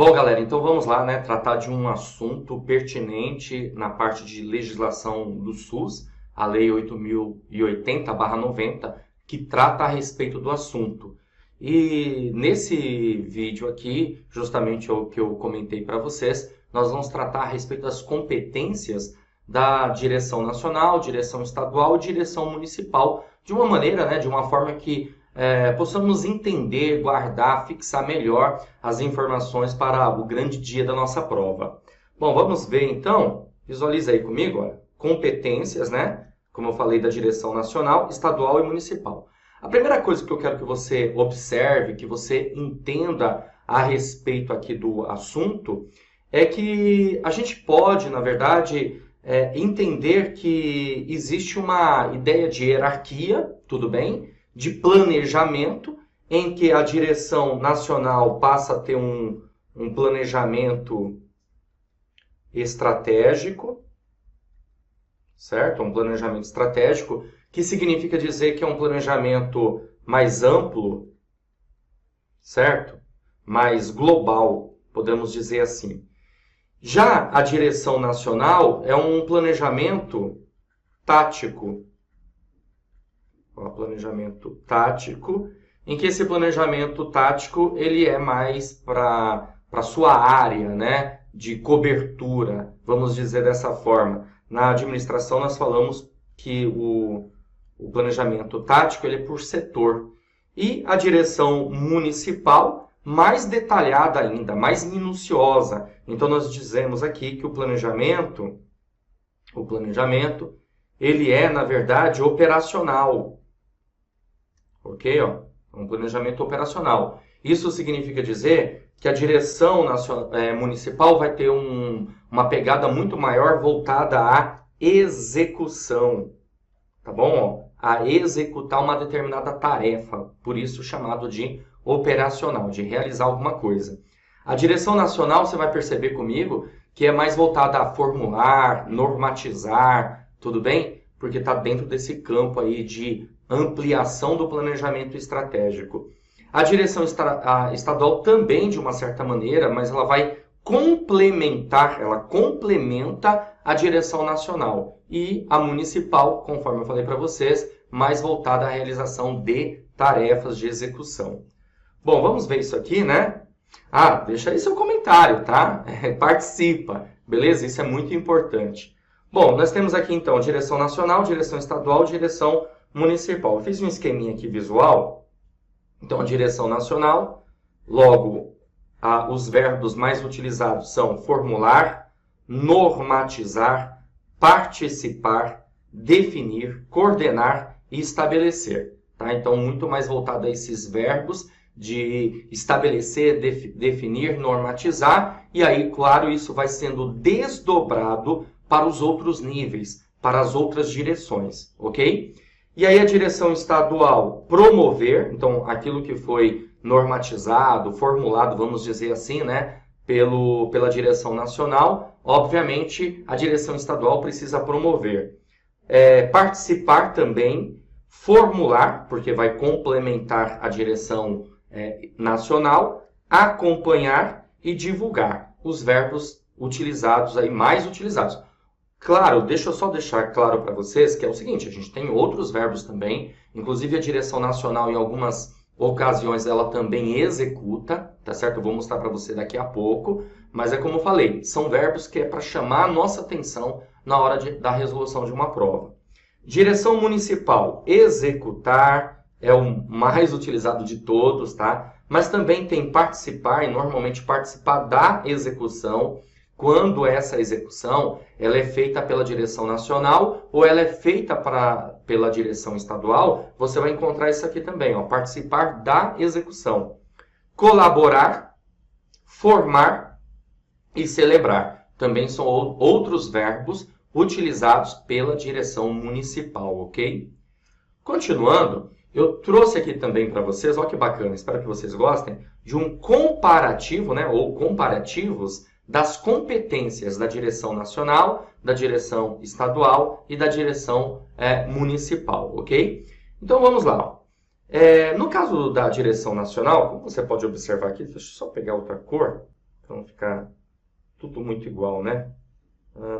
Bom, galera, então vamos lá, né, tratar de um assunto pertinente na parte de legislação do SUS, a Lei 8.080/90, que trata a respeito do assunto. E nesse vídeo aqui, justamente o que eu comentei para vocês, nós vamos tratar a respeito das competências da direção nacional, direção estadual e direção municipal, de uma maneira, né, de uma forma que possamos entender, guardar, fixar melhor as informações para o grande dia da nossa prova. Bom, vamos ver então, visualiza aí comigo, ó, competências, né? Como eu falei, da direção nacional, estadual e municipal. A primeira coisa que eu quero que você observe, que você entenda a respeito aqui do assunto, é que a gente pode, na verdade, entender que existe uma ideia de hierarquia, tudo bem? De planejamento, em que a direção nacional passa a ter um planejamento estratégico, certo? Um planejamento estratégico, que significa dizer que é um planejamento mais amplo, certo? Mais global, podemos dizer assim. Já a direção nacional é um planejamento tático, planejamento tático, em que esse planejamento tático ele é mais para a sua área, né, de cobertura, vamos dizer dessa forma. Na administração nós falamos que o planejamento tático ele é por setor. E a direção municipal, mais detalhada ainda, mais minuciosa. Então nós dizemos aqui que o planejamento ele é, na verdade, operacional. Ok? Ó, um planejamento operacional. Isso significa dizer que a direção municipal vai ter uma pegada muito maior voltada à execução. Tá bom? Ó, a executar uma determinada tarefa, por isso chamado de operacional, de realizar alguma coisa. A direção nacional, você vai perceber comigo, que é mais voltada a formular, normatizar, tudo bem? Porque está dentro desse campo aí de ampliação do planejamento estratégico. A direção estadual também, de uma certa maneira, mas ela vai complementar, ela complementa a direção nacional. E a municipal, conforme eu falei para vocês, mais voltada à realização de tarefas de execução. Bom, vamos ver isso aqui, né? Ah, deixa aí seu comentário, tá? Participa, beleza? Isso é muito importante. Bom, nós temos aqui então direção nacional, direção estadual, direção municipal. Eu fiz um esqueminha aqui visual. Então, a direção nacional, logo, os verbos mais utilizados são formular, normatizar, participar, definir, coordenar e estabelecer. Tá? Então, muito mais voltado a esses verbos de estabelecer, definir, normatizar. E aí, claro, isso vai sendo desdobrado para os outros níveis, para as outras direções, ok? E aí a direção estadual promover, então aquilo que foi normatizado, formulado, vamos dizer assim, né, pela direção nacional, obviamente a direção estadual precisa promover. Participar também, formular, porque vai complementar a direção nacional, acompanhar e divulgar os verbos utilizados aí, mais utilizados. Claro, deixa eu só deixar claro para vocês que é o seguinte, a gente tem outros verbos também, inclusive a direção nacional em algumas ocasiões ela também executa, tá certo? Eu vou mostrar para você daqui a pouco, mas é como eu falei, são verbos que é para chamar a nossa atenção na hora da resolução de uma prova. Direção municipal, executar, é o mais utilizado de todos, tá? Mas também tem participar, e normalmente participar da execução, quando essa execução ela é feita pela direção nacional ou ela é feita pela direção estadual, você vai encontrar isso aqui também, ó, participar da execução. Colaborar, formar e celebrar. Também são outros verbos utilizados pela direção municipal, ok? Continuando, eu trouxe aqui também para vocês, olha que bacana, espero que vocês gostem, de um comparativo, né, ou comparativos das competências da direção nacional, da direção estadual e da direção municipal, ok? Então vamos lá. No caso da direção nacional, como você pode observar aqui, deixa eu só pegar outra cor para não ficar tudo muito igual, né?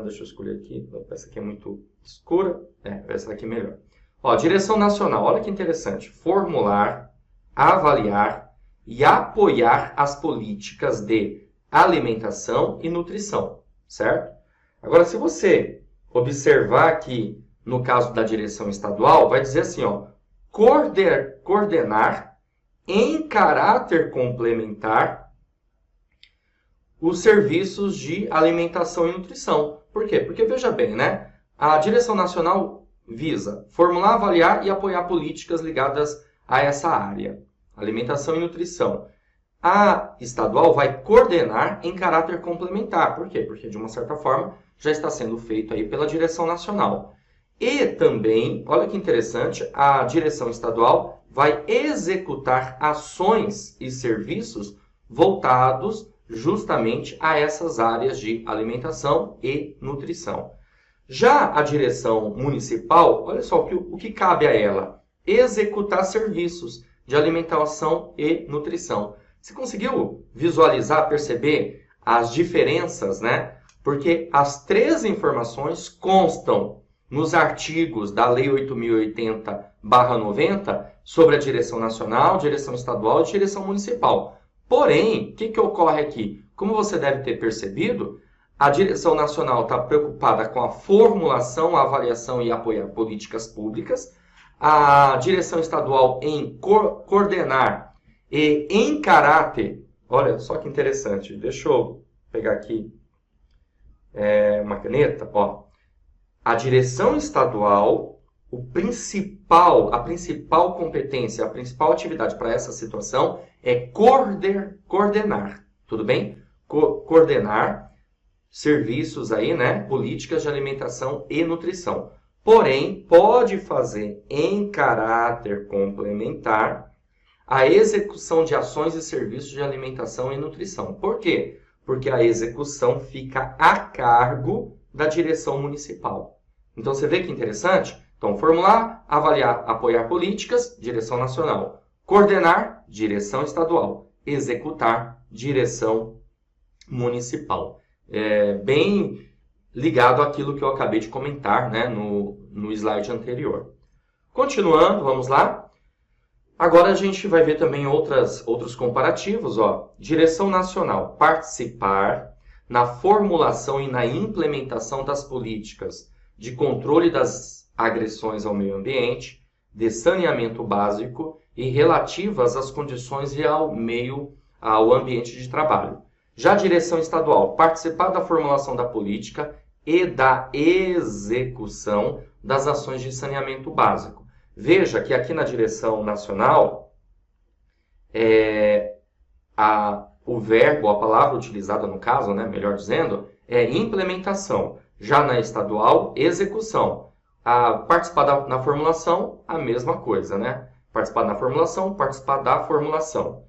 Deixa eu escolher aqui. Essa aqui é muito escura. Essa daqui é melhor. Ó, direção nacional. Olha que interessante. Formular, avaliar e apoiar as políticas de alimentação e nutrição, certo? Agora, se você observar aqui, no caso da direção estadual, vai dizer assim, ó, coordenar em caráter complementar os serviços de alimentação e nutrição. Por quê? Porque, veja bem, né? A direção nacional visa formular, avaliar e apoiar políticas ligadas a essa área, alimentação e nutrição. A estadual vai coordenar em caráter complementar. Por quê? Porque, de uma certa forma, já está sendo feito aí pela direção nacional. E também, olha que interessante, a direção estadual vai executar ações e serviços voltados justamente a essas áreas de alimentação e nutrição. Já a direção municipal, olha só o que cabe a ela: executar serviços de alimentação e nutrição. Você conseguiu visualizar, perceber as diferenças, né? Porque as três informações constam nos artigos da Lei 8.080/90 sobre a direção nacional, direção estadual e direção municipal. Porém, o que ocorre aqui? Como você deve ter percebido, a direção nacional está preocupada com a formulação, a avaliação e apoiar políticas públicas. A direção estadual em coordenar e em caráter... Olha só que interessante. Deixa eu pegar aqui uma caneta. Ó. A direção estadual, a principal competência, a principal atividade para essa situação é coordenar, tudo bem? Coordenar serviços aí, né? Políticas de alimentação e nutrição. Porém, pode fazer em caráter complementar a execução de ações e serviços de alimentação e nutrição. Por quê? Porque a execução fica a cargo da direção municipal. Então, você vê que interessante? Então, formular, avaliar, apoiar políticas, direção nacional. Coordenar, direção estadual. Executar, direção municipal. Bem ligado àquilo que eu acabei de comentar, né, no slide anterior. Continuando, vamos lá. Agora a gente vai ver também outros comparativos. Ó. Direção nacional, participar na formulação e na implementação das políticas de controle das agressões ao meio ambiente, de saneamento básico e relativas às condições e ao ambiente de trabalho. Já a direção estadual, participar da formulação da política e da execução das ações de saneamento básico. Veja que aqui na direção nacional, o verbo, a palavra utilizada no caso, né, melhor dizendo, é implementação. Já na estadual, execução. Participar na formulação, a mesma coisa, né? Participar na formulação, participar da formulação.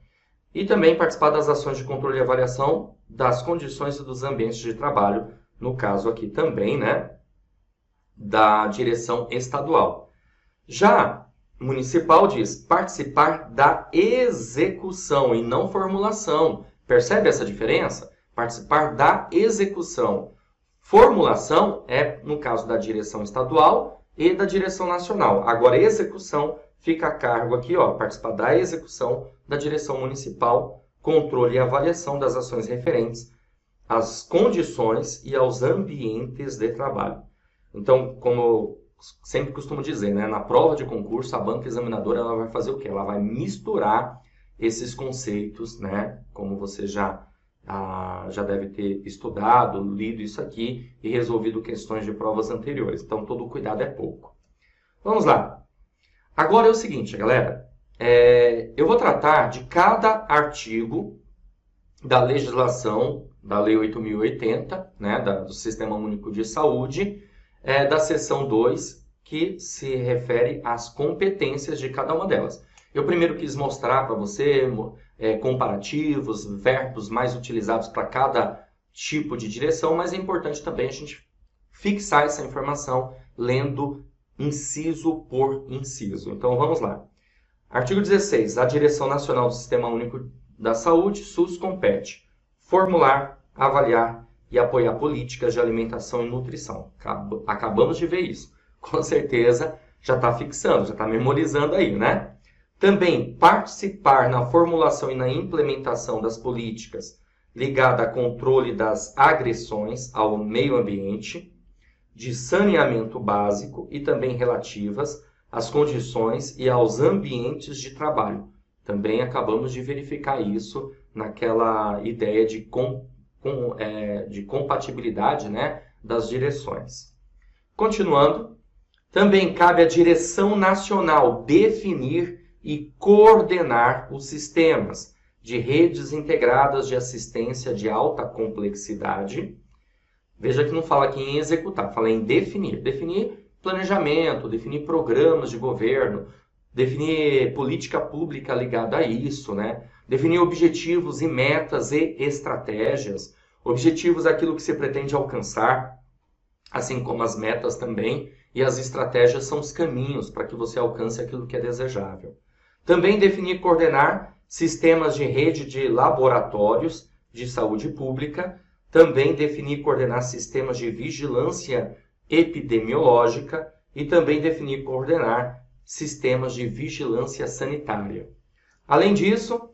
E também participar das ações de controle e avaliação das condições e dos ambientes de trabalho, no caso aqui também, né, da direção estadual. Já municipal diz participar da execução e não formulação. Percebe essa diferença? Participar da execução. Formulação é, no caso da direção estadual e da direção nacional. Agora, execução fica a cargo aqui, ó, participar da execução da direção municipal, controle e avaliação das ações referentes às condições e aos ambientes de trabalho. Então, como eu sempre costumo dizer, né, na prova de concurso, a banca examinadora ela vai fazer o quê? Ela vai misturar esses conceitos, né, como você já deve ter estudado, lido isso aqui e resolvido questões de provas anteriores. Então, todo cuidado é pouco. Vamos lá. Agora é o seguinte, galera. Eu vou tratar de cada artigo da legislação da Lei 8.080, né, do Sistema Único de Saúde, da seção 2, que se refere às competências de cada uma delas. Eu primeiro quis mostrar para você comparativos, verbos mais utilizados para cada tipo de direção, mas é importante também a gente fixar essa informação lendo inciso por inciso. Então, vamos lá. Artigo 16. A Direção Nacional do Sistema Único da Saúde, SUS, compete formular, avaliar e apoiar políticas de alimentação e nutrição. Acabamos de ver isso. Com certeza já está fixando, já está memorizando aí, né? Também participar na formulação e na implementação das políticas ligadas a controle das agressões ao meio ambiente, de saneamento básico e também relativas às condições e aos ambientes de trabalho. Também acabamos de verificar isso naquela ideia de compatibilidade, né, das direções. Continuando, também cabe à direção nacional definir e coordenar os sistemas de redes integradas de assistência de alta complexidade. Veja que não fala aqui em executar, fala em definir. Definir planejamento, definir programas de governo, definir política pública ligada a isso, né? Definir objetivos e metas e estratégias. Objetivos é aquilo que se pretende alcançar, assim como as metas também, e as estratégias são os caminhos para que você alcance aquilo que é desejável. Também definir e coordenar sistemas de rede de laboratórios de saúde pública. Também definir e coordenar sistemas de vigilância epidemiológica e também definir e coordenar sistemas de vigilância sanitária. Além disso,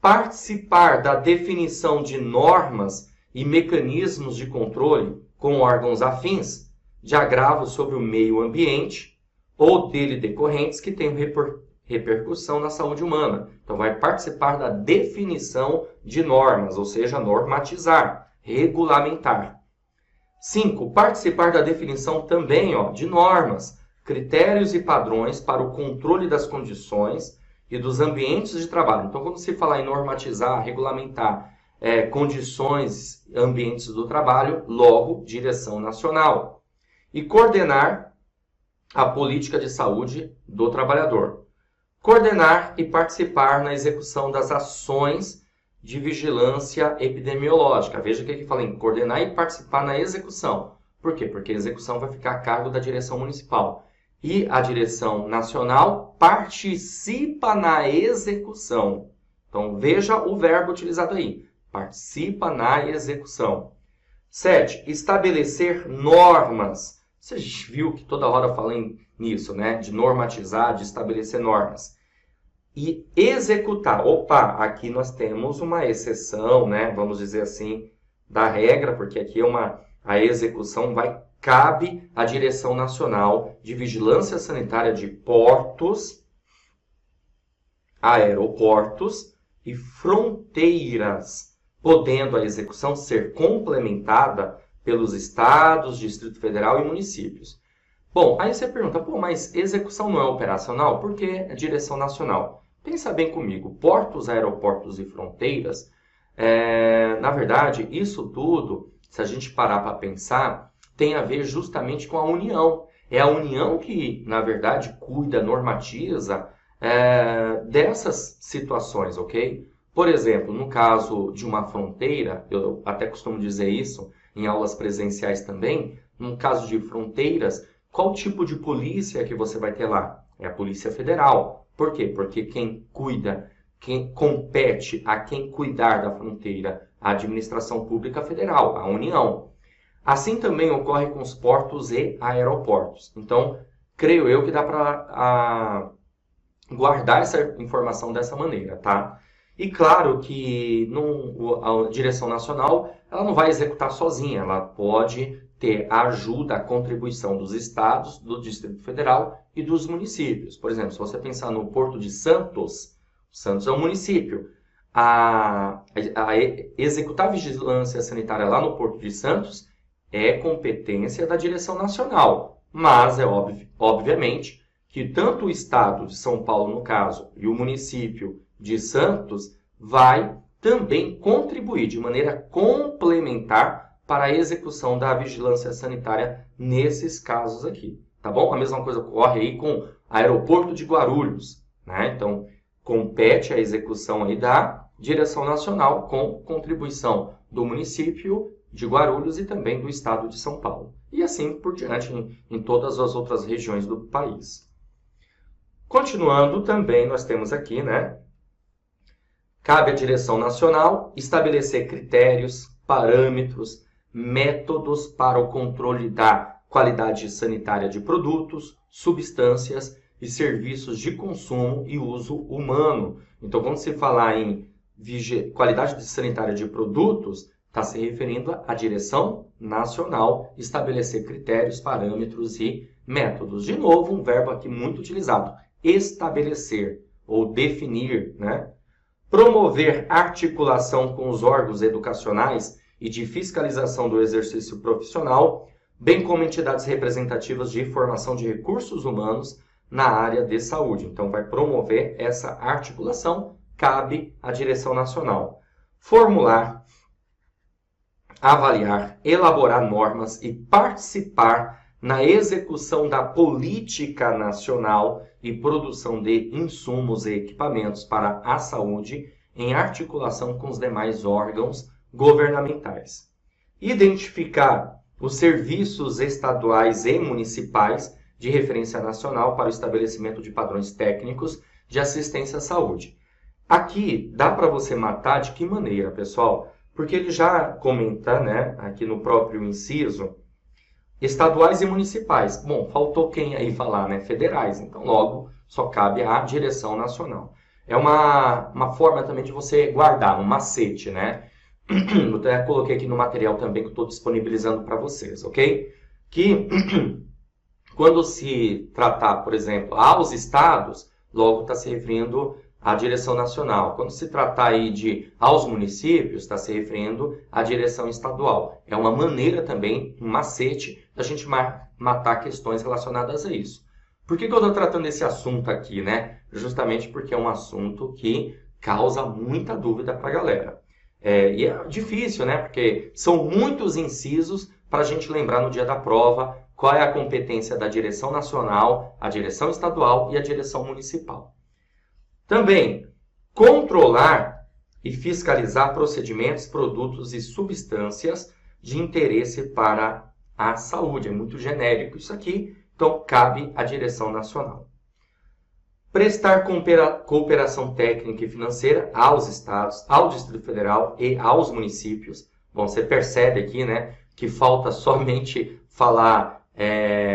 participar da definição de normas e mecanismos de controle com órgãos afins de agravos sobre o meio ambiente ou dele decorrentes que tenham repercussão na saúde humana. Então, vai participar da definição de normas, ou seja, normatizar, regulamentar. 5. Participar da definição também de normas, critérios e padrões para o controle das condições e dos ambientes de trabalho. Então, quando se falar em normatizar, regulamentar condições, ambientes do trabalho, logo, direção nacional. E coordenar a política de saúde do trabalhador. Coordenar e participar na execução das ações de vigilância epidemiológica. Veja que aqui fala em coordenar e participar na execução. Por quê? Porque a execução vai ficar a cargo da direção municipal. E a direção nacional participa na execução. Então, veja o verbo utilizado aí. Participa na execução. 7. Estabelecer normas. Você viu que toda hora eu falei nisso, né? De normatizar, de estabelecer normas. E executar. Opa, aqui nós temos uma exceção, né? Vamos dizer assim, da regra, porque aqui a execução cabe à Direção Nacional de Vigilância Sanitária de Portos, Aeroportos e Fronteiras, podendo a execução ser complementada pelos estados, Distrito Federal e municípios. Bom, aí você pergunta, mas execução não é operacional? Por que é direção nacional? Pensa bem comigo, portos, aeroportos e fronteiras, na verdade, isso tudo, se a gente parar para pensar, tem a ver justamente com a União. É a União que, na verdade, cuida, normatiza dessas situações, ok? Por exemplo, no caso de uma fronteira, eu até costumo dizer isso em aulas presenciais também, no caso de fronteiras, qual tipo de polícia que você vai ter lá? É a Polícia Federal. Por quê? Porque quem cuida, quem compete a quem cuidar da fronteira, a Administração Pública Federal, a União. Assim também ocorre com os portos e aeroportos. Então, creio eu que dá para guardar essa informação dessa maneira, tá? E claro que a direção nacional ela não vai executar sozinha, ela pode ter a ajuda, a contribuição dos estados, do Distrito Federal e dos municípios. Por exemplo, se você pensar no Porto de Santos, Santos é um município. Executar a vigilância sanitária lá no Porto de Santos é competência da direção nacional, mas é obviamente que tanto o estado de São Paulo, no caso, e o município de Santos vai também contribuir de maneira complementar para a execução da vigilância sanitária nesses casos aqui, tá bom? A mesma coisa ocorre aí com o aeroporto de Guarulhos, né? Então, compete a execução aí da direção nacional com contribuição do município de Guarulhos e também do estado de São Paulo. E assim por diante em todas as outras regiões do país. Continuando também, nós temos aqui, né? Cabe à direção nacional estabelecer critérios, parâmetros, métodos para o controle da qualidade sanitária de produtos, substâncias e serviços de consumo e uso humano. Então, quando se falar em qualidade sanitária de produtos, está se referindo à direção nacional estabelecer critérios, parâmetros e métodos. De novo, um verbo aqui muito utilizado, estabelecer ou definir, né? Promover articulação com os órgãos educacionais e de fiscalização do exercício profissional, bem como entidades representativas de formação de recursos humanos na área de saúde. Então, vai promover essa articulação, cabe à direção nacional. Formular, avaliar, elaborar normas e participar na execução da política nacional e produção de insumos e equipamentos para a saúde em articulação com os demais órgãos governamentais. Identificar os serviços estaduais e municipais de referência nacional para o estabelecimento de padrões técnicos de assistência à saúde. Aqui dá para você matar de que maneira, pessoal? Porque ele já comenta, né, aqui no próprio inciso, estaduais e municipais. Bom, faltou quem aí falar, né? Federais. Então, logo, só cabe à direção nacional. É uma forma também de você guardar, um macete, né? Eu até coloquei aqui no material também que eu estou disponibilizando para vocês, ok? Que quando se tratar, por exemplo, aos estados, logo está se referindo à direção nacional. Quando se tratar aí de aos municípios, está se referindo à direção estadual. É uma maneira também, um macete, da gente matar questões relacionadas a isso. Por que eu estou tratando esse assunto aqui, né? Justamente porque é um assunto que causa muita dúvida para a galera. E é difícil, né? Porque são muitos incisos para a gente lembrar no dia da prova qual é a competência da direção nacional, a direção estadual e a direção municipal. Também, controlar e fiscalizar procedimentos, produtos e substâncias de interesse para a saúde. É muito genérico isso aqui, então cabe à direção nacional. Prestar cooperação técnica e financeira aos estados, ao Distrito Federal e aos municípios. Bom, você percebe aqui, né, que falta somente falar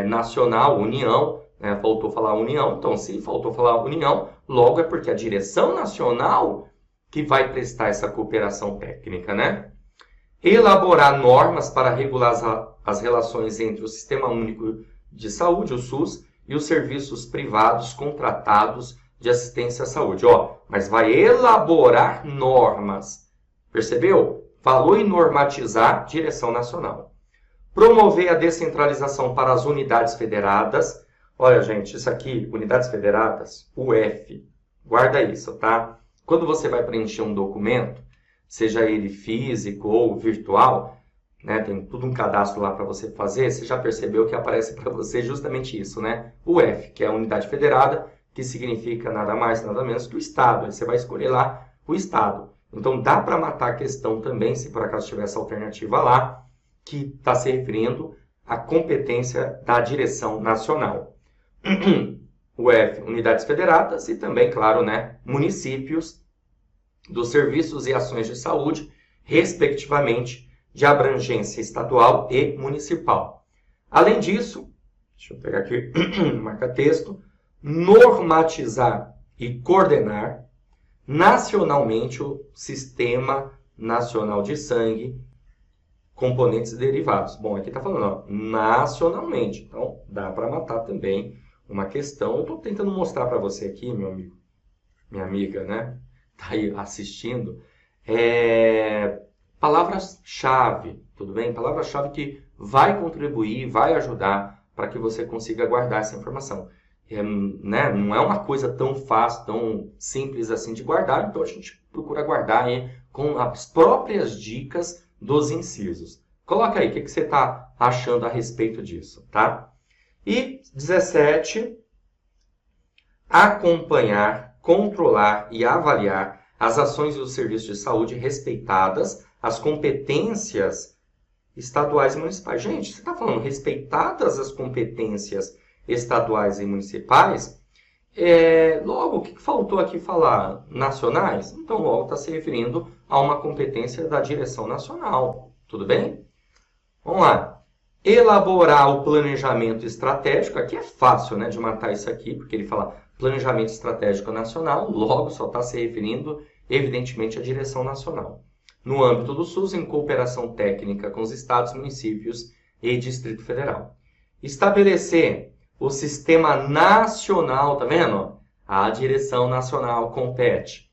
nacional, União, né, faltou falar União. Então, se faltou falar União, logo é porque a direção nacional que vai prestar essa cooperação técnica, né? Elaborar normas para regular as relações entre o Sistema Único de Saúde, o SUS, e os serviços privados contratados de assistência à saúde. Mas vai elaborar normas. Percebeu? Falou em normatizar, direção nacional. Promover a descentralização para as unidades federadas. Olha, gente, isso aqui, unidades federadas, UF. Guarda isso, tá? Quando você vai preencher um documento, seja ele físico ou virtual, né, tem tudo um cadastro lá para você fazer, você já percebeu que aparece para você justamente isso, né? UF, que é a unidade federada, que significa nada mais, nada menos que o Estado. Aí você vai escolher lá o Estado. Então, dá para matar a questão também, se por acaso tiver essa alternativa lá, que está se referindo à competência da direção nacional. UF, unidades federadas e também, claro, né, municípios dos serviços e ações de saúde, respectivamente, de abrangência estadual e municipal. Além disso, deixa eu pegar aqui, marca-texto, normatizar e coordenar nacionalmente o Sistema Nacional de Sangue, componentes e derivados. Bom, aqui está falando, ó, nacionalmente. Então, dá para matar também uma questão. Eu estou tentando mostrar para você aqui, meu amigo, minha amiga, né? Está aí assistindo. Palavras-chave, tudo bem? Palavra-chave que vai contribuir, vai ajudar para que você consiga guardar essa informação. Né? Não é uma coisa tão fácil, tão simples assim de guardar, então a gente procura guardar aí com as próprias dicas dos incisos. Coloca aí, o que você está achando a respeito disso, tá? E 17, acompanhar, controlar e avaliar as ações dos serviços de saúde respeitadas as competências estaduais e municipais. Gente, você está falando respeitadas as competências estaduais e municipais? Logo, o que faltou aqui falar? Nacionais? Então, logo está se referindo a uma competência da direção nacional. Tudo bem? Vamos lá. Elaborar o planejamento estratégico. Aqui é fácil, né, de matar isso aqui, porque ele fala planejamento estratégico nacional, logo só está se referindo, evidentemente, à direção nacional. No âmbito do SUS, em cooperação técnica com os estados, municípios e Distrito Federal. Estabelecer o sistema nacional, tá vendo? A direção nacional compete.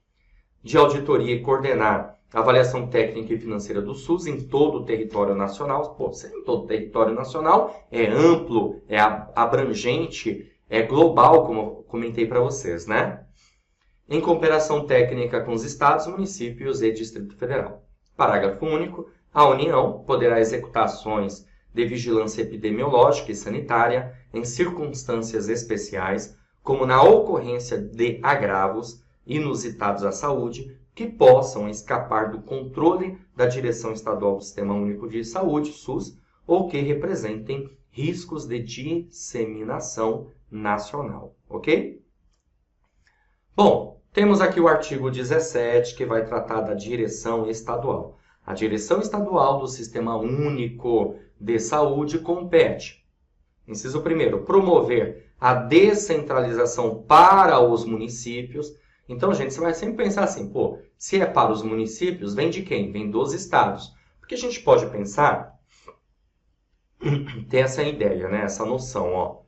De auditoria e coordenar a avaliação técnica e financeira do SUS em todo o território nacional. Pô, se em todo o território nacional é amplo, é abrangente, é global, como eu comentei para vocês, né? Em cooperação técnica com os estados, municípios e Distrito Federal. Parágrafo único. A União poderá executar ações de vigilância epidemiológica e sanitária em circunstâncias especiais, como na ocorrência de agravos inusitados à saúde, que possam escapar do controle da Direção Estadual do Sistema Único de Saúde, SUS, ou que representem riscos de disseminação nacional, ok? Bom, temos aqui o artigo 17, que vai tratar da direção estadual. A direção estadual do Sistema Único de Saúde compete, inciso 1º, promover a descentralização para os municípios. Então, gente, você vai sempre pensar assim, pô, se é para os municípios, vem de quem? Vem dos estados. Porque a gente pode pensar, tem essa ideia, né? Essa noção, ó.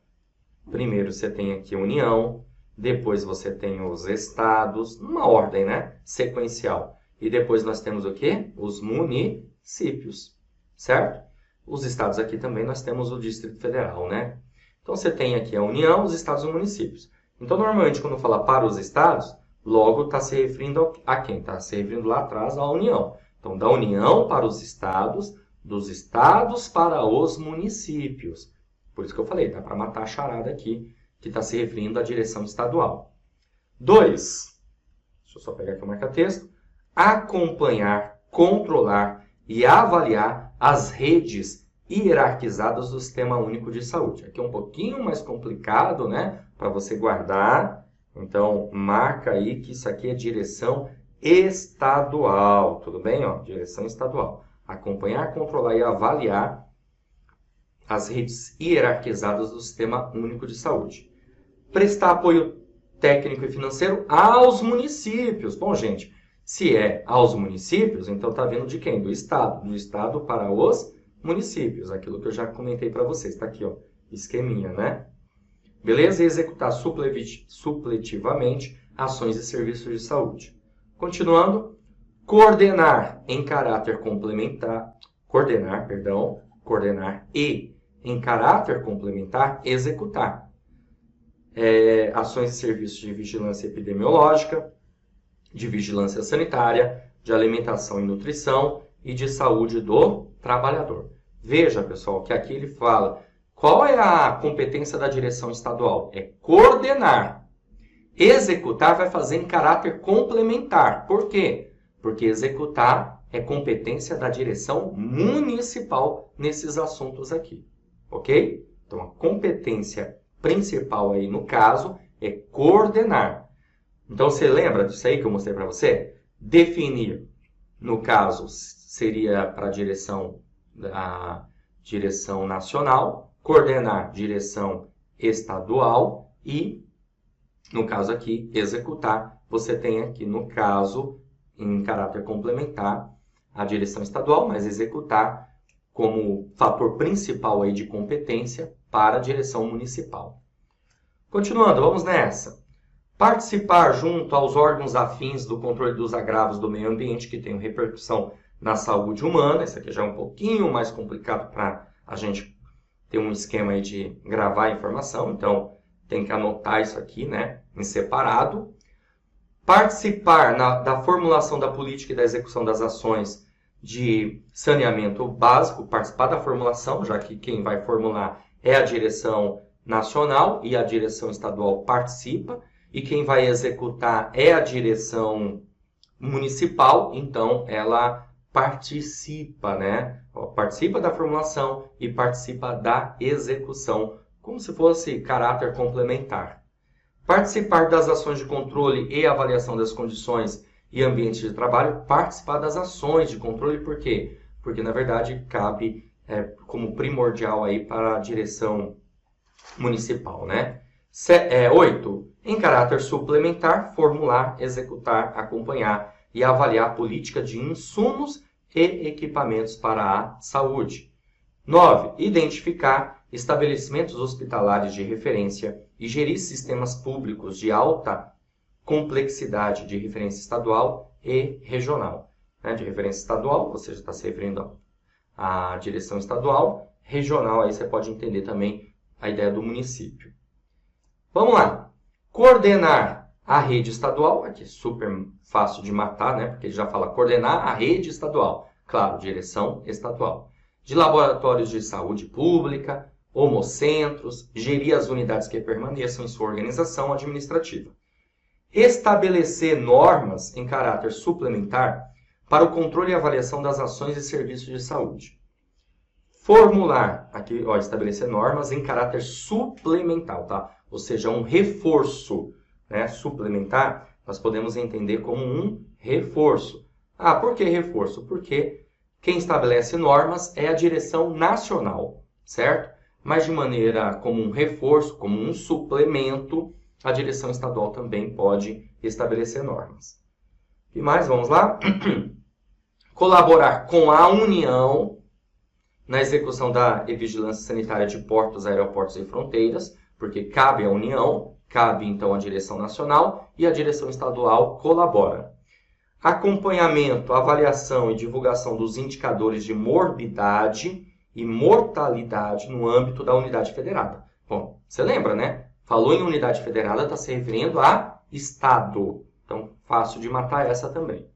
Primeiro você tem aqui a União, depois você tem os estados, numa ordem, né? Sequencial. E depois nós temos o quê? Os municípios, certo? Os estados aqui também nós temos o Distrito Federal, né? Então você tem aqui a União, os estados e os municípios. Então, normalmente, quando fala para os estados, logo está se referindo a quem? Está se referindo lá atrás à União. Então, da União para os estados, dos estados para os municípios. Por isso que eu falei, dá para matar a charada aqui, que está se referindo à direção estadual. 2. Deixa eu só pegar aqui o marca-texto. Acompanhar, controlar e avaliar as redes hierarquizadas do Sistema Único de Saúde. Aqui é um pouquinho mais complicado, né? Para você guardar. Então, marca aí que isso aqui é direção estadual. Tudo bem? Ó, direção estadual. Acompanhar, controlar e avaliar as redes hierarquizadas do Sistema Único de Saúde. Prestar apoio técnico e financeiro aos municípios. Bom, gente, se é aos municípios, então está vindo de quem? Do Estado. Do Estado para os municípios. Aquilo que eu já comentei para vocês. Está aqui, ó, esqueminha, né? Beleza? E executar supletivamente ações e serviços de saúde. Continuando, coordenar em caráter complementar, coordenar e em caráter complementar, executar ações e serviços de vigilância epidemiológica, de vigilância sanitária, de alimentação e nutrição e de saúde do trabalhador. Veja, pessoal, que aqui ele fala qual é a competência da direção estadual? É coordenar. Executar vai fazer em caráter complementar. Por quê? Porque executar é competência da direção municipal nesses assuntos aqui. Ok? Então, a competência principal aí, no caso, é coordenar. Então, você lembra disso aí que eu mostrei para você? Definir, no caso, seria para a direção nacional, coordenar direção estadual e, no caso aqui, executar. Você tem aqui, no caso, em caráter complementar, a direção estadual, mas executar como fator principal aí de competência para a direção municipal. Continuando, vamos nessa. Participar junto aos órgãos afins do controle dos agravos do meio ambiente que tenham repercussão na saúde humana. Isso aqui já é um pouquinho mais complicado para a gente ter um esquema aí de gravar a informação. Então, tem que anotar isso aqui, né, em separado. Participar da formulação da política e da execução das ações de saneamento básico, participar da formulação, já que quem vai formular é a direção nacional e a direção estadual participa, e quem vai executar é a direção municipal, então ela participa, né? Participa da formulação e participa da execução, como se fosse caráter complementar. Participar das ações de controle e avaliação das condições e ambientes de trabalho. Participar das ações de controle, por quê? Porque, na verdade, cabe como primordial aí para a direção municipal, né? 8. Em caráter suplementar, formular, executar, acompanhar e avaliar a política de insumos e equipamentos para a saúde. 9. Identificar estabelecimentos hospitalares de referência e gerir sistemas públicos de alta complexidade de referência estadual e regional. De referência estadual, você já está se referindo à direção estadual. Regional, aí você pode entender também a ideia do município. Vamos lá. Coordenar a rede estadual, aqui super fácil de matar, né? Porque ele já fala coordenar a rede estadual. Claro, direção estadual. De laboratórios de saúde pública, homocentros, gerir as unidades que permaneçam em sua organização administrativa. Estabelecer normas em caráter suplementar para o controle e avaliação das ações e serviços de saúde. Formular, aqui, estabelecer normas em caráter suplementar, tá? Ou seja, um reforço, né? Suplementar, nós podemos entender como um reforço. Por que reforço? Porque quem estabelece normas é a direção nacional, certo? Mas de maneira como um reforço, como um suplemento, a direção estadual também pode estabelecer normas. E mais, vamos lá? Colaborar com a União na execução da vigilância sanitária de portos, aeroportos e fronteiras, porque cabe à União, cabe então à direção nacional e a direção estadual colabora. Acompanhamento, avaliação e divulgação dos indicadores de morbidade e mortalidade no âmbito da unidade federada. Bom, você lembra, né? Falou em unidade federada, está se referindo a Estado. Então, fácil de matar essa também.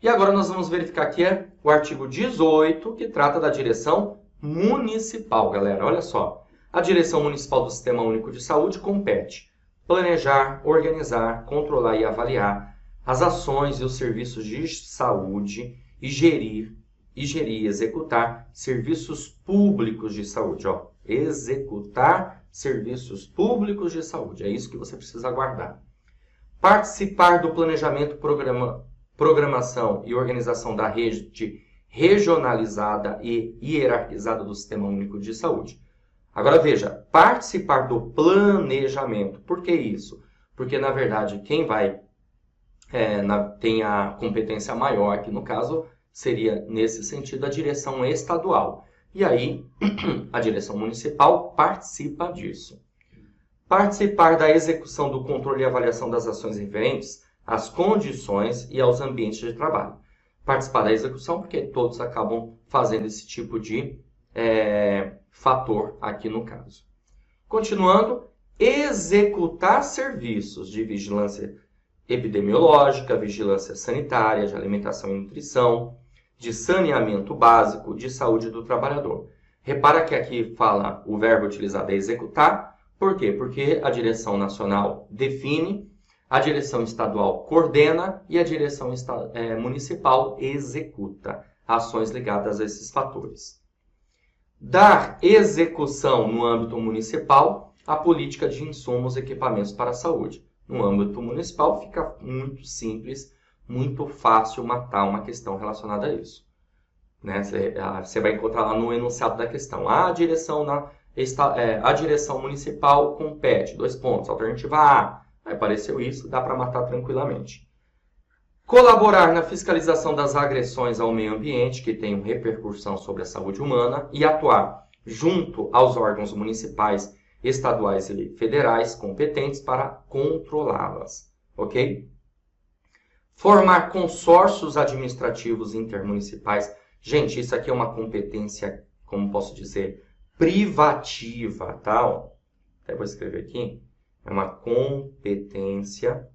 E agora nós vamos verificar aqui o artigo 18, que trata da direção municipal, galera. Olha só. A direção municipal do Sistema Único de Saúde compete planejar, organizar, controlar e avaliar as ações e os serviços de saúde e gerir e executar serviços públicos de saúde. Executar serviços públicos de saúde. É isso que você precisa guardar. Participar do planejamento, programação e organização da rede regionalizada e hierarquizada do Sistema Único de Saúde. Agora veja, participar do planejamento. Por que isso? Porque, na verdade, quem tem a competência maior aqui, no caso, seria, nesse sentido, a direção estadual. E aí, a direção municipal participa disso. Participar da execução do controle e avaliação das ações referentes às condições e aos ambientes de trabalho. Participar da execução, porque todos acabam fazendo esse tipo de fator aqui no caso. Continuando, executar serviços de vigilância epidemiológica, vigilância sanitária, de alimentação e nutrição, de saneamento básico, de saúde do trabalhador. Repara que aqui fala o verbo utilizado é executar. Por quê? Porque a direção nacional define, a direção estadual coordena e a direção municipal executa ações ligadas a esses fatores. Dar execução no âmbito municipal à política de insumos e equipamentos para a saúde. No âmbito municipal fica muito simples, muito fácil matar uma questão relacionada a isso. Né? Você vai encontrar lá no enunciado da questão. A direção municipal compete. 2 pontos. Alternativa A. Aí apareceu isso, dá para matar tranquilamente. Colaborar na fiscalização das agressões ao meio ambiente que tenham repercussão sobre a saúde humana e atuar junto aos órgãos municipais, estaduais e federais competentes para controlá-las. Ok? Formar consórcios administrativos intermunicipais. Gente, isso aqui é uma competência, como posso dizer, privativa, tá? Até vou escrever aqui. É uma competência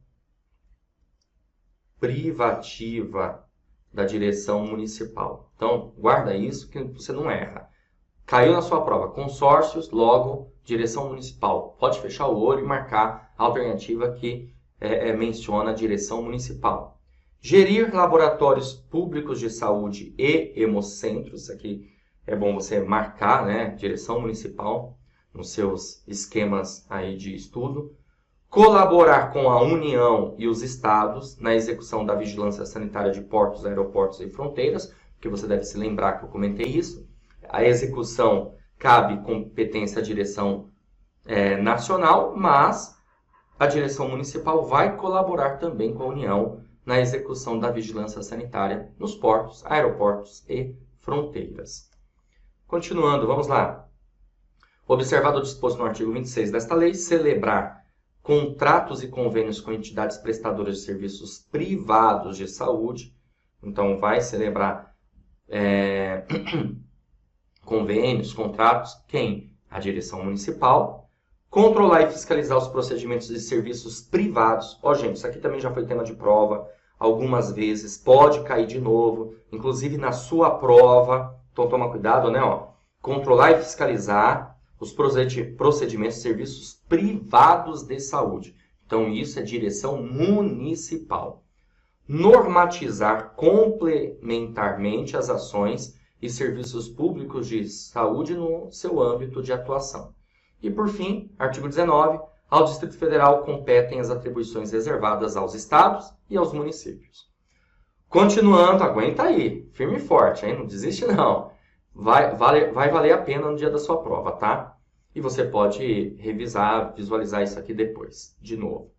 privativa da direção municipal. Então, guarda isso que você não erra. Caiu na sua prova. Consórcios, logo, direção municipal. Pode fechar o olho e marcar a alternativa que menciona a direção municipal. Gerir laboratórios públicos de saúde e hemocentros. Aqui é bom você marcar, né? Direção municipal nos seus esquemas aí de estudo. colaborar com a União e os Estados na execução da vigilância sanitária de portos, aeroportos e fronteiras, porque você deve se lembrar que eu comentei isso. A execução cabe competência à direção nacional, mas a direção municipal vai colaborar também com a União na execução da vigilância sanitária nos portos, aeroportos e fronteiras. Continuando, vamos lá. Observado o disposto no artigo 26 desta lei, celebrar contratos e convênios com entidades prestadoras de serviços privados de saúde. Então, vai celebrar convênios, contratos, quem? A direção municipal. Controlar e fiscalizar os procedimentos de serviços privados. Gente, isso aqui também já foi tema de prova algumas vezes. Pode cair de novo, inclusive na sua prova. Então, toma cuidado, né? Controlar e fiscalizar os procedimentos de serviços privados de saúde. Então, isso é direção municipal. Normatizar complementarmente as ações e serviços públicos de saúde no seu âmbito de atuação. E, por fim, artigo 19, ao Distrito Federal competem as atribuições reservadas aos estados e aos municípios. Continuando, aguenta aí, firme e forte, hein? Não desiste não. Vai valer a pena no dia da sua prova, tá? E você pode revisar, visualizar isso aqui depois, de novo.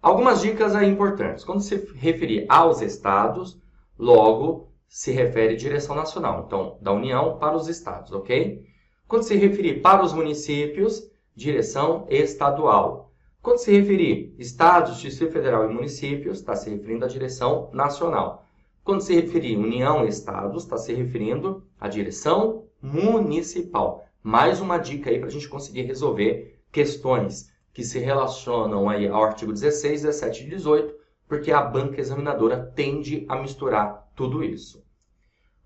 Algumas dicas aí importantes. Quando se referir aos estados, logo se refere direção nacional. Então, da União para os estados, ok? Quando se referir para os municípios, direção estadual. Quando se referir estados, Distrito Federal e municípios, está se referindo à direção nacional. Quando se referir União e estados, está se referindo à direção municipal. Mais uma dica aí para a gente conseguir resolver questões que se relacionam aí ao artigo 16, 17 e 18, porque a banca examinadora tende a misturar tudo isso.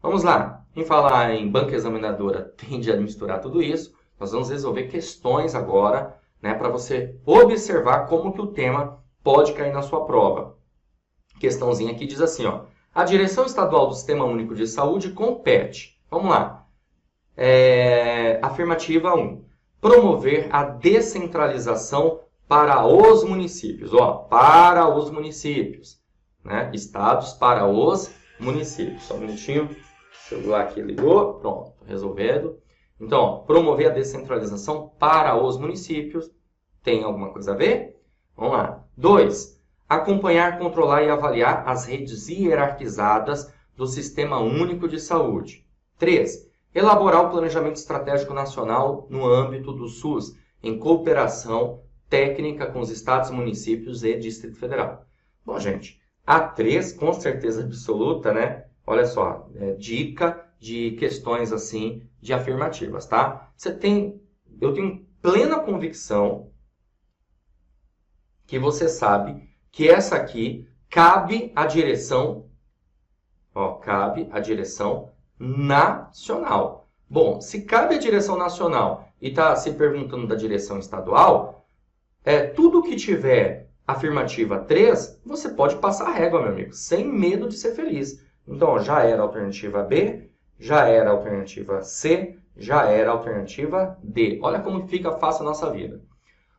Vamos lá. Em falar em banca examinadora tende a misturar tudo isso, nós vamos resolver questões agora, né, para você observar como que o tema pode cair na sua prova. Questãozinha aqui diz assim, a direção estadual do Sistema Único de Saúde compete. Vamos lá. Afirmativa 1. Promover a descentralização para os municípios. Para os municípios. Né? Estados para os municípios. Só um minutinho. O celular aqui ligou. Pronto, resolvido. Então, promover a descentralização para os municípios. Tem alguma coisa a ver? Vamos lá. 2. Acompanhar, controlar e avaliar as redes hierarquizadas do Sistema Único de Saúde. 3. Elaborar o planejamento estratégico nacional no âmbito do SUS, em cooperação técnica com os estados, municípios e Distrito Federal. Bom, gente, a 3, com certeza absoluta, né? Olha só, dica de questões assim, de afirmativas, tá? Eu tenho plena convicção que você sabe que essa aqui cabe à direção, cabe à direção nacional. Bom, se cabe à direção nacional e está se perguntando da direção estadual, tudo que tiver afirmativa 3, você pode passar a régua, meu amigo, sem medo de ser feliz. Então, já era a alternativa B, já era a alternativa C, já era a alternativa D. Olha como fica fácil a nossa vida.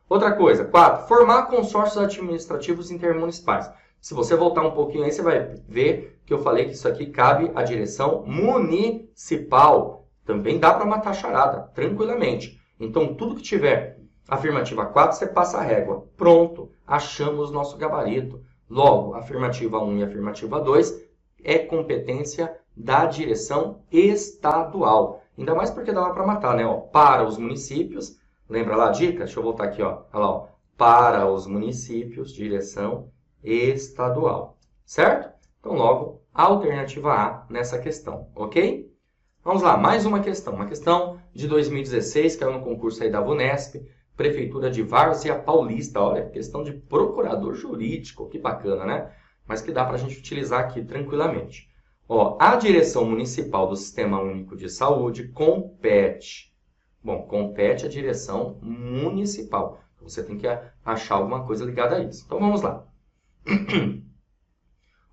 Outra coisa, 4. Formar consórcios administrativos intermunicipais. Se você voltar um pouquinho aí, você vai ver que eu falei que isso aqui cabe à direção municipal. Também dá para matar charada, tranquilamente. Então, tudo que tiver afirmativa 4, você passa a régua. Pronto, achamos nosso gabarito. Logo, afirmativa 1 e afirmativa 2 é competência da direção estadual. Ainda mais porque dava para matar, né? Para os municípios, lembra lá a dica? Deixa eu voltar aqui, Olha lá, para os municípios, direção estadual. Certo? Então, logo, a alternativa A nessa questão, ok? Vamos lá, mais uma questão. Uma questão de 2016, que é no concurso aí da VUNESP, Prefeitura de Várzea Paulista. Olha, questão de procurador jurídico, que bacana, né? Mas que dá para a gente utilizar aqui tranquilamente. A direção municipal do Sistema Único de Saúde compete. Bom, compete a direção municipal. Você tem que achar alguma coisa ligada a isso. Então, vamos lá.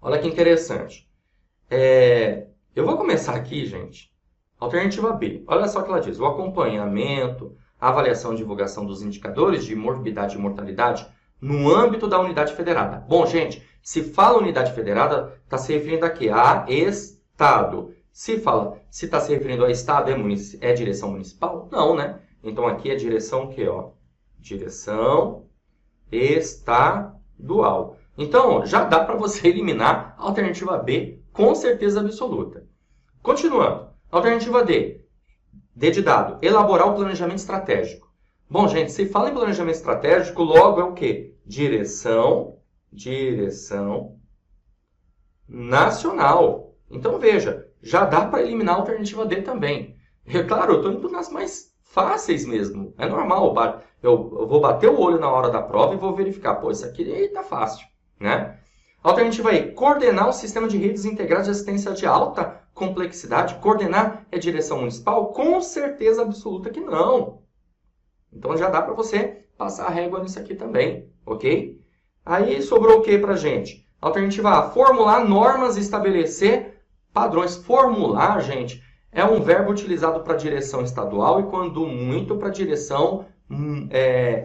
Olha que interessante. Eu vou começar aqui, gente. Alternativa B. Olha só o que ela diz. O acompanhamento, a avaliação e divulgação dos indicadores de morbidade e mortalidade no âmbito da unidade federada. Bom, gente, se fala unidade federada, está se referindo a quê? A Estado. Se está se referindo a Estado, é direção municipal? Não, né? Então, aqui é direção o quê? Ó? Direção estadual. Então, já dá para você eliminar a alternativa B com certeza absoluta. Continuando. Alternativa D. D de dado. Elaborar o planejamento estratégico. Bom, gente, se fala em planejamento estratégico, logo é o quê? Direção nacional. Então, veja, já dá para eliminar a alternativa D também. É claro, eu estou indo nas mais fáceis mesmo. É normal. Eu vou bater o olho na hora da prova e vou verificar. Pô, isso aqui está fácil, né? Alternativa E. Coordenar um sistema de redes integradas de assistência de alta complexidade. Coordenar é direção municipal? Com certeza absoluta que não. Então, já dá para você passar a régua nisso aqui também, ok? Aí, sobrou o que para a gente? Alternativa A. Formular normas e estabelecer padrões. Formular, gente, é um verbo utilizado para direção estadual e, quando muito, para direção é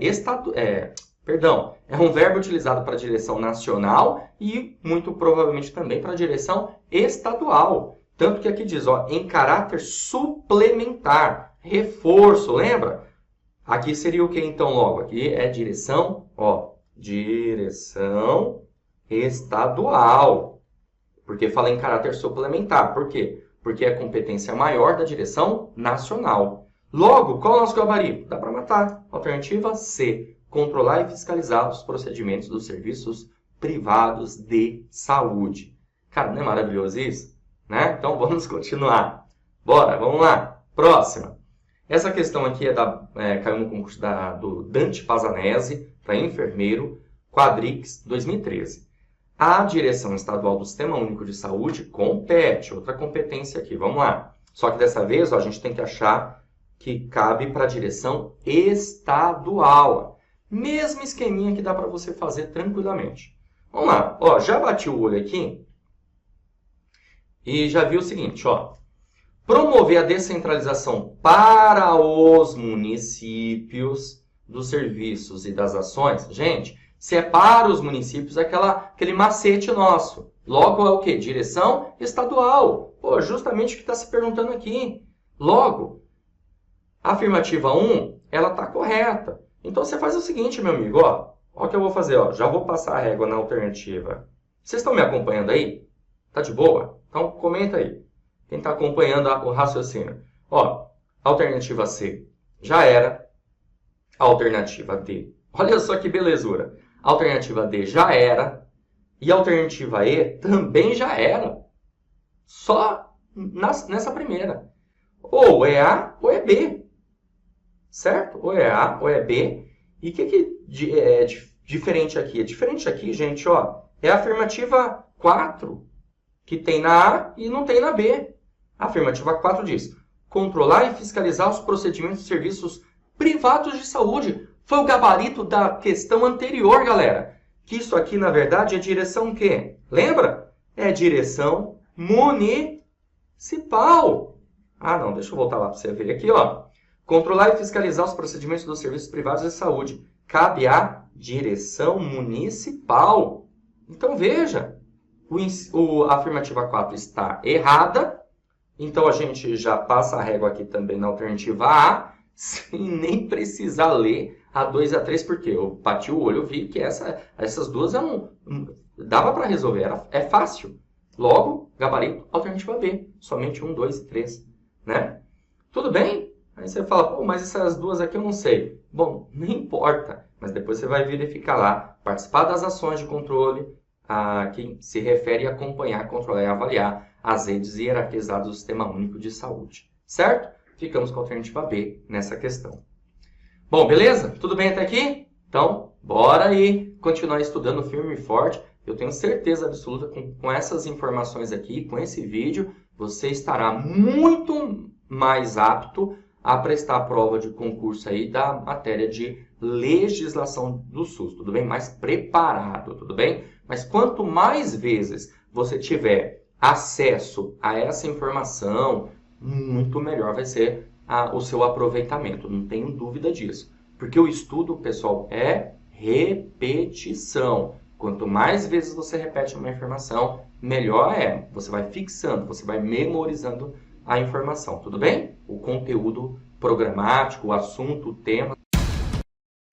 um verbo utilizado para direção nacional e, muito provavelmente, também para direção estadual. Tanto que aqui diz, ó, em caráter suplementar, reforço, lembra? Aqui seria o que, então, logo? Aqui é direção, ó, direção estadual. Porque fala em caráter suplementar. Por quê? Porque é a competência maior da direção nacional. Logo, qual é o nosso gabarito? Dá para matar. Alternativa C. Controlar e fiscalizar os procedimentos dos serviços privados de saúde. Cara, não é maravilhoso isso? Né? Então, vamos continuar. Bora, vamos lá. Próxima. Essa questão aqui caiu no concurso do Dante Pazanese, para enfermeiro, Quadrix, 2013. A Direção Estadual do Sistema Único de Saúde compete. Outra competência aqui, vamos lá. Só que dessa vez, ó, a gente tem que achar que cabe para a direção estadual. Mesmo esqueminha que dá para você fazer tranquilamente. Vamos lá. Ó, já bati o olho aqui e já vi o seguinte, ó. Promover a descentralização para os municípios dos serviços e das ações. Gente, se é para os municípios, é aquele macete nosso. Logo é o quê? Direção estadual. Pô, justamente o que está se perguntando aqui. Logo, a afirmativa 1, ela está correta. Então, você faz o seguinte, meu amigo, ó. Ó o que eu vou fazer, ó. Já vou passar a régua na alternativa. Vocês estão me acompanhando aí? Tá de boa? Então, comenta aí. Quem está acompanhando o raciocínio. Ó, alternativa C já era. Alternativa D. Olha só que belezura. Alternativa D já era. E a alternativa E também já era. Só nessa primeira. Ou é A ou é B. Certo? Ou é A ou é B. E o que é diferente aqui? É diferente aqui, gente, ó. É a afirmativa 4. Que tem na A e não tem na B. A afirmativa 4 diz: controlar e fiscalizar os procedimentos de serviços privados de saúde. Foi o gabarito da questão anterior, galera. Que isso aqui, na verdade, é direção o quê? Lembra? É direção municipal. Ah, não, deixa eu voltar lá para você ver aqui, ó. Controlar e fiscalizar os procedimentos dos serviços privados de saúde. Cabe à direção municipal. Então, veja, a afirmativa 4 está errada. Então, a gente já passa a régua aqui também na alternativa A, sem nem precisar ler a 2 e a 3, porque eu bati o olho, eu vi que essas duas dava para resolver, é fácil. Logo, gabarito, alternativa B, somente 1, 2 e 3, né? Tudo bem? Aí você fala, pô, mas essas duas aqui eu não sei. Bom, não importa, mas depois você vai verificar lá, participar das ações de controle, que se refere a acompanhar, controlar e avaliar as redes hierarquizadas do Sistema Único de Saúde. Certo? Ficamos com a alternativa B nessa questão. Bom, beleza? Tudo bem até aqui? Então, bora aí continuar estudando firme e forte. Eu tenho certeza absoluta com essas informações aqui, com esse vídeo, você estará muito mais apto a prestar a prova de concurso aí da matéria de legislação do SUS, tudo bem? Mais preparado, tudo bem? Mas quanto mais vezes você tiver acesso a essa informação, muito melhor vai ser o seu aproveitamento, não tenho dúvida disso. Porque o estudo, pessoal, é repetição. Quanto mais vezes você repete uma informação, melhor é. Você vai fixando, você vai memorizando a informação, tudo bem? O conteúdo programático, o assunto, o tema.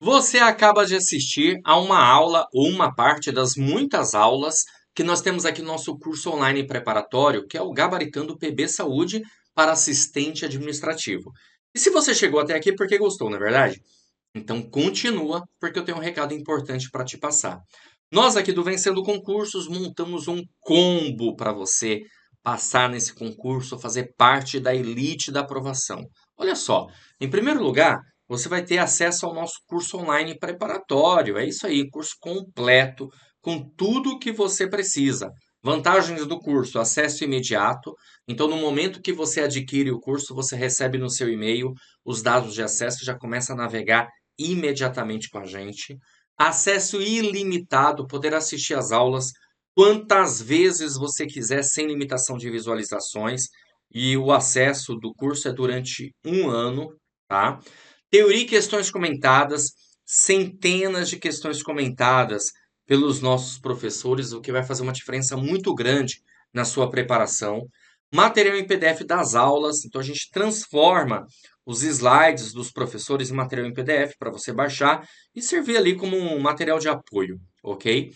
Você acaba de assistir a uma aula ou uma parte das muitas aulas que nós temos aqui no nosso curso online preparatório, que é o Gabaritando PB Saúde para assistente administrativo. E se você chegou até aqui porque gostou, não é verdade? Então continua, porque eu tenho um recado importante para te passar. Nós aqui do Vencendo Concursos montamos um combo para você passar nesse concurso, fazer parte da elite da aprovação. Olha só, em primeiro lugar, você vai ter acesso ao nosso curso online preparatório. É isso aí, curso completo, com tudo o que você precisa. Vantagens do curso: acesso imediato. Então, no momento que você adquire o curso, você recebe no seu e-mail os dados de acesso e já começa a navegar imediatamente com a gente. Acesso ilimitado, poder assistir às aulas quantas vezes você quiser, sem limitação de visualizações. E o acesso do curso é durante um ano, tá? Teoria e questões comentadas, centenas de questões comentadas pelos nossos professores, o que vai fazer uma diferença muito grande na sua preparação. Material em PDF das aulas, então a gente transforma os slides dos professores em material em PDF para você baixar e servir ali como um material de apoio, ok?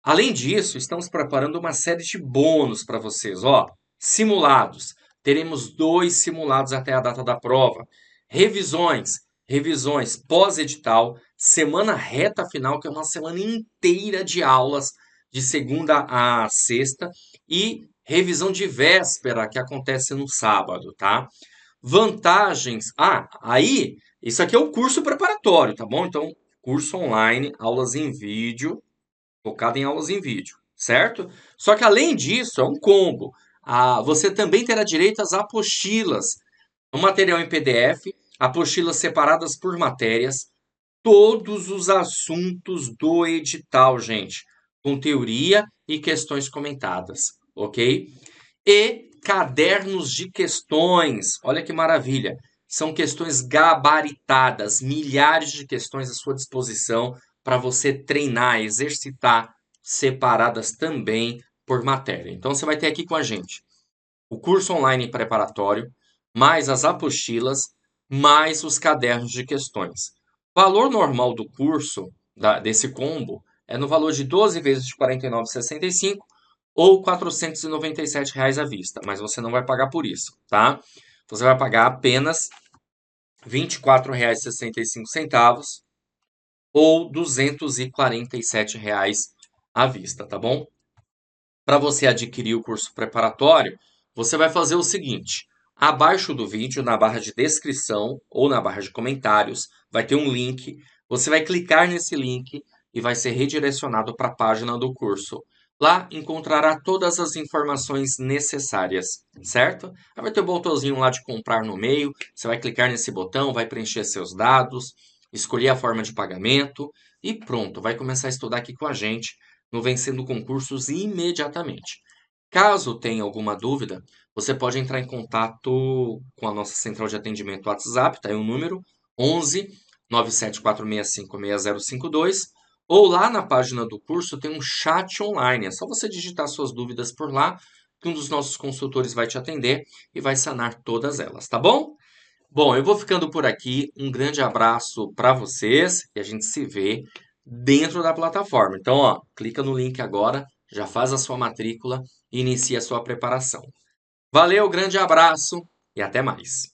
Além disso, estamos preparando uma série de bônus para vocês, ó. Simulados. Teremos 2 simulados até a data da prova. Revisões pós-edital, semana reta final, que é uma semana inteira de aulas, de segunda a sexta, e revisão de véspera, que acontece no sábado, tá? Vantagens. Aí, isso aqui é o curso preparatório, tá bom? Então, curso online, aulas em vídeo, focado em aulas em vídeo, certo? Só que além disso, é um combo. Você também terá direito às apostilas, um material em PDF, apostilas separadas por matérias, todos os assuntos do edital, gente, com teoria e questões comentadas, ok? E cadernos de questões. Olha que maravilha! São questões gabaritadas, milhares de questões à sua disposição para você treinar, exercitar, separadas também por matéria. Então você vai ter aqui com a gente o curso online preparatório, mais as apostilas, mais os cadernos de questões. O valor normal do curso, desse combo, é no valor de 12 vezes de R$ 49,65 ou R$ 497 reais à vista, mas você não vai pagar por isso, tá? Você vai pagar apenas R$ 24,65 ou R$ 247 reais à vista, tá bom? Para você adquirir o curso preparatório, você vai fazer o seguinte: abaixo do vídeo, na barra de descrição ou na barra de comentários, vai ter um link. Você vai clicar nesse link e vai ser redirecionado para a página do curso. Lá encontrará todas as informações necessárias, certo? Aí vai ter o botãozinho lá de comprar no meio. Você vai clicar nesse botão, vai preencher seus dados, escolher a forma de pagamento e pronto, vai começar a estudar aqui com a gente no Vencendo Concursos imediatamente. Caso tenha alguma dúvida, você pode entrar em contato com a nossa central de atendimento WhatsApp, tá aí o número 11 97465 6052, ou lá na página do curso tem um chat online. É só você digitar suas dúvidas por lá, que um dos nossos consultores vai te atender e vai sanar todas elas, tá bom? Bom, eu vou ficando por aqui. Um grande abraço para vocês e a gente se vê dentro da plataforma. Então, ó, clica no link agora, já faz a sua matrícula e inicia a sua preparação. Valeu, grande abraço e até mais.